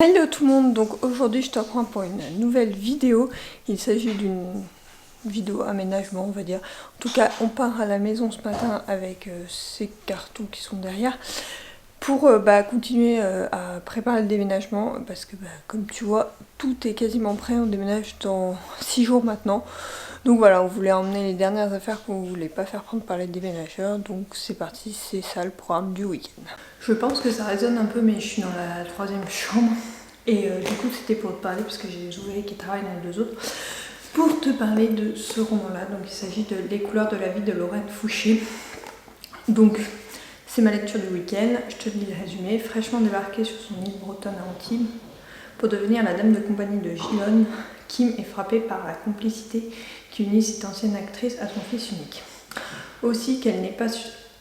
Hello tout le monde, donc aujourd'hui je te reprends pour une nouvelle vidéo. Il s'agit d'une vidéo aménagement on va dire. En tout cas on part à la maison ce matin avec ces cartons qui sont derrière pour continuer à préparer le déménagement parce que comme tu vois tout est quasiment prêt, on déménage dans 6 jours maintenant. Donc voilà, on voulait emmener les dernières affaires qu'on voulait pas faire prendre par les déménageurs, donc c'est parti, c'est ça le programme du week-end. Je pense que ça résonne un peu mais je suis dans la 3e chambre et du coup c'était pour te parler parce que j'ai des ouvriers qui travaillent dans les 2 autres, pour te parler de ce roman-là. Donc il s'agit de Les couleurs de la vie de Lorraine Fouché. Donc c'est ma lecture du week-end, je te lis le résumé. Fraîchement débarquée sur son île bretonne à Antibes pour devenir la dame de compagnie de Gilonne, Kim est frappée par la complicité qui unit cette ancienne actrice à son fils unique. Aussi qu'elle n'est pas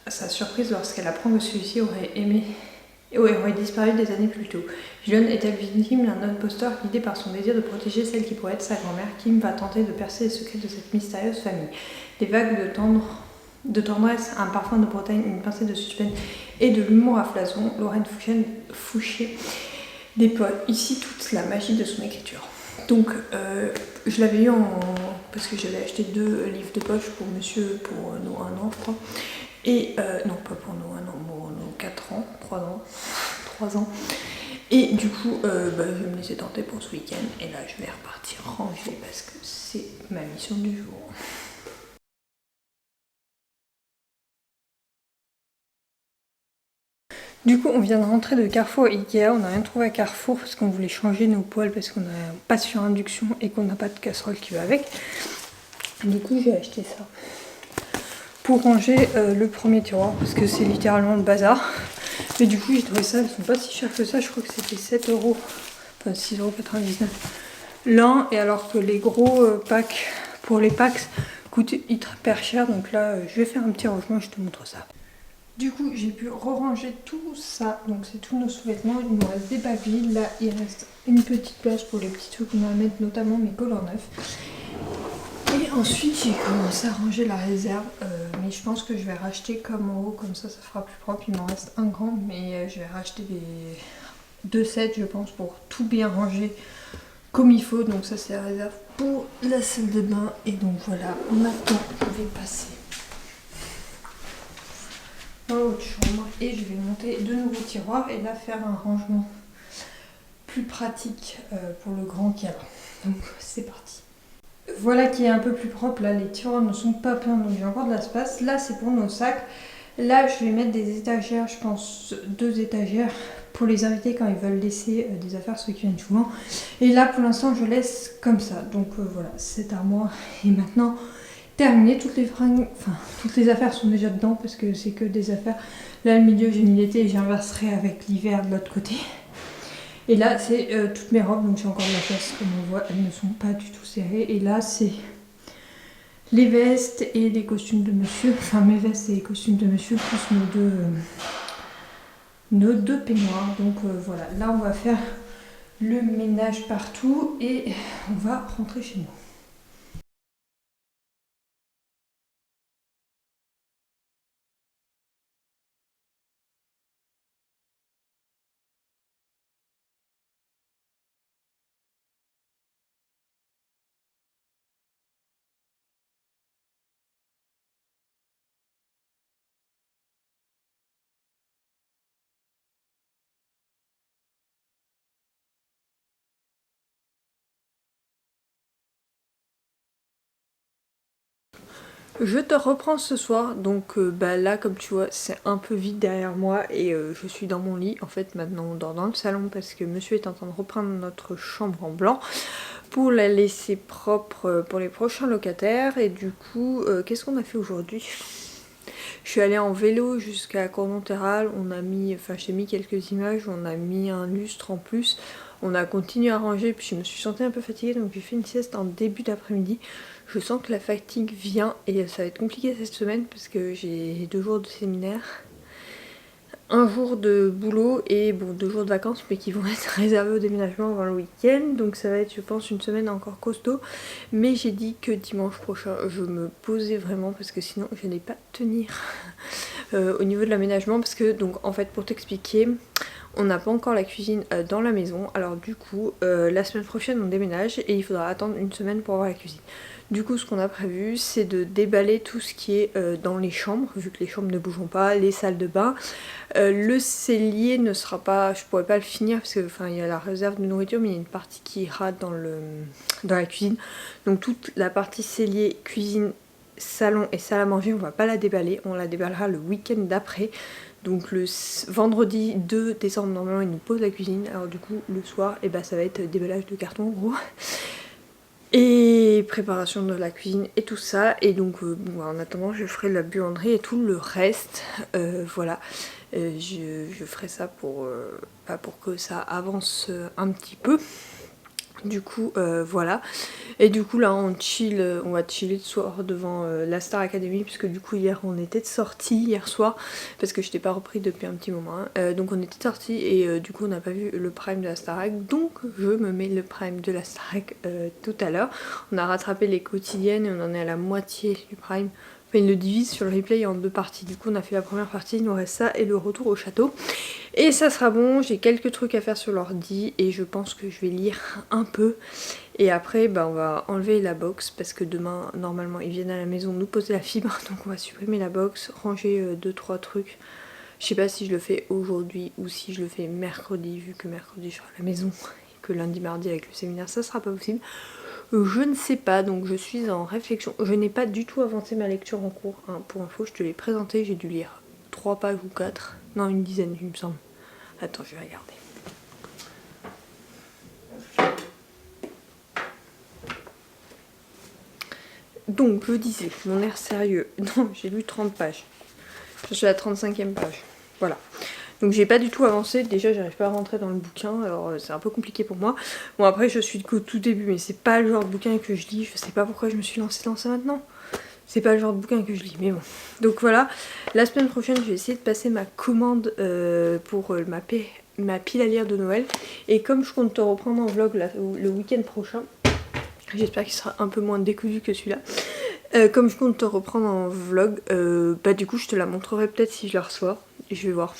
sa surprise lorsqu'elle apprend que celui-ci aurait disparu des années plus tôt. Gilonne est-elle victime d'un imposteur guidé par son désir de protéger celle qui pourrait être sa grand-mère? Kim va tenter de percer les secrets de cette mystérieuse famille. Des vagues de tendresse, un parfum de Bretagne, une pincée de suspense et de l'humour à foison, Lorraine Fouché déploie ici toute la magie de son écriture. Donc je l'avais eu parce que j'avais acheté 2 livres de poche pour monsieur pour nos 1 an je crois. Et non pas pour nos 1 an, pour nos 4 ans, 3 ans. Et du coup je vais me laisser tenter pour ce week-end. Et là je vais repartir ranger parce que c'est ma mission du jour. Du coup, on vient de rentrer de Carrefour et Ikea. On n'a rien trouvé à Carrefour parce qu'on voulait changer nos poêles parce qu'on n'a pas sur induction et qu'on n'a pas de casserole qui va avec. Du coup, j'ai acheté ça pour ranger le premier tiroir parce que c'est littéralement le bazar. Mais du coup, j'ai trouvé ça. Elles sont pas si chères que ça. Je crois que c'était 7 €, enfin 6,99 € l'un. Et alors que les gros packs pour les packs coûtent hyper cher. Donc là, je vais faire un petit rangement et je te montre ça. Du coup, j'ai pu ranger tout ça. Donc, c'est tous nos sous-vêtements. Il nous reste des papilles. Là, il reste une petite place pour les petits trucs qu'on va mettre, notamment mes collants neufs. Et ensuite, j'ai commencé à ranger la réserve. Mais je pense que je vais racheter comme en haut. Comme ça fera plus propre. Il m'en reste un grand. Mais je vais racheter 2 sets, je pense, pour tout bien ranger comme il faut. Donc, ça, c'est la réserve pour la salle de bain. Et donc, voilà. Maintenant, je vais passer dans l'autre chambre et je vais monter de nouveaux tiroirs et là faire un rangement plus pratique pour le grand qui est là. Donc c'est parti. Voilà qui est un peu plus propre. Là les tiroirs ne sont pas pleins donc j'ai encore de l'espace. Là c'est pour nos sacs. Là je vais mettre des étagères, je pense 2 étagères pour les invités quand ils veulent laisser des affaires, ceux qui viennent souvent. Et là pour l'instant je laisse comme ça. Donc voilà, cette armoire est maintenant terminé. Toutes les fringues, enfin toutes les affaires sont déjà dedans parce que c'est que des affaires. Là le milieu j'ai mis l'été et j'inverserai avec l'hiver de l'autre côté. Et là c'est toutes mes robes, donc j'ai encore de la place comme on voit, elles ne sont pas du tout serrées. Et là c'est les vestes et les costumes de monsieur, enfin mes vestes et les costumes de monsieur plus nos deux peignoirs. Donc voilà, là on va faire le ménage partout et on va rentrer chez nous. Je te reprends ce soir, donc là comme tu vois c'est un peu vide derrière moi et je suis dans mon lit. En fait maintenant on dort dans le salon parce que monsieur est en train de reprendre notre chambre en blanc pour la laisser propre pour les prochains locataires. Et du coup qu'est-ce qu'on a fait aujourd'hui? Je suis allée en vélo jusqu'à Cordon-Terral, on a mis, enfin j'ai mis quelques images, on a mis un lustre en plus, on a continué à ranger, puis je me suis sentie un peu fatiguée donc j'ai fait une sieste en début d'après-midi. Je sens que la fatigue vient et ça va être compliqué cette semaine parce que j'ai 2 jours de séminaire, 1 jour de boulot et bon 2 jours de vacances mais qui vont être réservés au déménagement avant le week-end. Donc ça va être je pense une semaine encore costaud. Mais j'ai dit que dimanche prochain je me posais vraiment parce que sinon je n'allais pas tenir. au niveau de l'aménagement parce que donc en fait pour t'expliquer, on n'a pas encore la cuisine dans la maison, alors du coup la semaine prochaine on déménage et il faudra attendre une semaine pour avoir la cuisine. Du coup ce qu'on a prévu c'est de déballer tout ce qui est dans les chambres, vu que les chambres ne bougeront pas, les salles de bain. Le cellier ne sera pas, je pourrais pas le finir parce que enfin il y a la réserve de nourriture mais il y a une partie qui ira dans la cuisine. Donc toute la partie cellier, cuisine, salon et salle à manger on va pas la déballer, on la déballera le week-end d'après. Donc le vendredi 2 décembre normalement ils nous posent la cuisine, alors du coup le soir et ça va être déballage de carton en gros. Et préparation de la cuisine et tout ça. Et donc en attendant je ferai la buanderie et tout le reste. Voilà. Je ferai ça pour que ça avance un petit peu. Du coup voilà. Et du coup là on va chiller ce soir devant la Star Academy puisque du coup hier on était de sortie hier soir parce que je t'ai pas repris depuis un petit moment hein. Donc on était de sortie et du coup on n'a pas vu le prime de la Starac, donc je me mets le prime de la Starac tout à l'heure. On a rattrapé les quotidiennes et on en est à la moitié du prime. Enfin, il le divise sur le replay en 2 parties. Du coup on a fait la première partie, il nous reste ça et le retour au château. Et ça sera bon, j'ai quelques trucs à faire sur l'ordi et je pense que je vais lire un peu. Et après on va enlever la box parce que demain normalement ils viennent à la maison nous poser la fibre. Donc on va supprimer la box, ranger 2-3 trucs. Je sais pas si je le fais aujourd'hui ou si je le fais mercredi, vu que mercredi je serai à la maison et que lundi mardi avec le séminaire ça sera pas possible. Je ne sais pas, donc je suis en réflexion. Je n'ai pas du tout avancé ma lecture en cours. Hein. Pour info, je te l'ai présenté, j'ai dû lire 3 pages ou 4. Non, une dizaine, il me semble. Attends, je vais regarder. Donc, je disais, mon air sérieux. Non, j'ai lu 30 pages. Je suis à la 35e page. Voilà. Donc j'ai pas du tout avancé, déjà j'arrive pas à rentrer dans le bouquin, alors c'est un peu compliqué pour moi. Bon après je suis qu'au tout début, mais c'est pas le genre de bouquin que je lis, je sais pas pourquoi je me suis lancée dans ça maintenant. C'est pas le genre de bouquin que je lis, mais bon. Donc voilà, la semaine prochaine je vais essayer de passer ma commande pour ma pile à lire de Noël. Et comme je compte te reprendre en vlog le week-end prochain, j'espère qu'il sera un peu moins décousu que celui-là. Comme je compte te reprendre en vlog, du coup je te la montrerai peut-être si je la reçois. Et je vais voir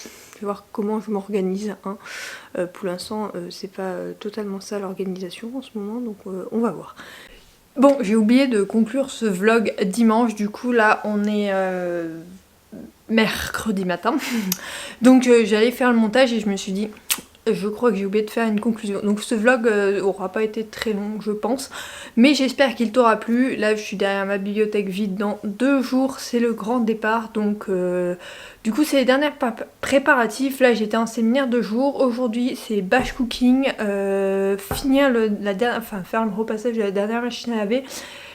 comment je m'organise. Hein. Pour l'instant c'est pas totalement ça l'organisation en ce moment, donc on va voir. Bon, j'ai oublié de conclure ce vlog dimanche, du coup là on est mercredi matin. Donc j'allais faire le montage et je me suis dit... Je crois que j'ai oublié de faire une conclusion. Donc ce vlog aura pas été très long je pense. Mais j'espère qu'il t'aura plu. Là je suis derrière ma bibliothèque vide dans 2 jours. C'est le grand départ. Donc du coup c'est les derniers préparatifs. Là j'étais en séminaire 2 jours. Aujourd'hui c'est batch cooking. Finir faire le repassage de la dernière machine à laver.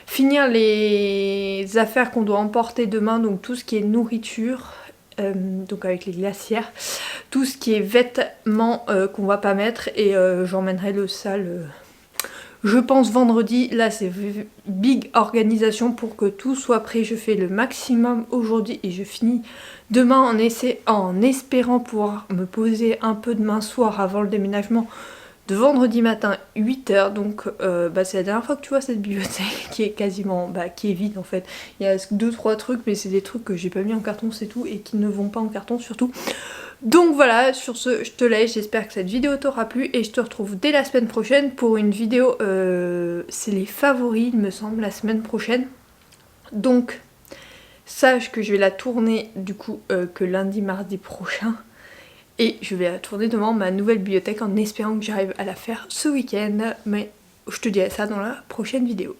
Finir les affaires qu'on doit emporter demain. Donc tout ce qui est nourriture. Donc avec les glacières, tout ce qui est vêtements qu'on va pas mettre et j'emmènerai le sale je pense vendredi. Là c'est big organisation pour que tout soit prêt. Je fais le maximum aujourd'hui et je finis demain en espérant pouvoir me poser un peu demain soir avant le déménagement de vendredi matin 8h. Donc c'est la dernière fois que tu vois cette bibliothèque qui est quasiment qui est vide en fait. Il y a 2-3 trucs mais c'est des trucs que j'ai pas mis en carton, c'est tout, et qui ne vont pas en carton surtout. Donc voilà, sur ce je te laisse, j'espère que cette vidéo t'aura plu et je te retrouve dès la semaine prochaine pour une vidéo, c'est les favoris il me semble la semaine prochaine. Donc sache que je vais la tourner du coup que lundi mardi prochain. Et je vais la tourner devant ma nouvelle bibliothèque en espérant que j'arrive à la faire ce week-end. Mais je te dirai ça dans la prochaine vidéo.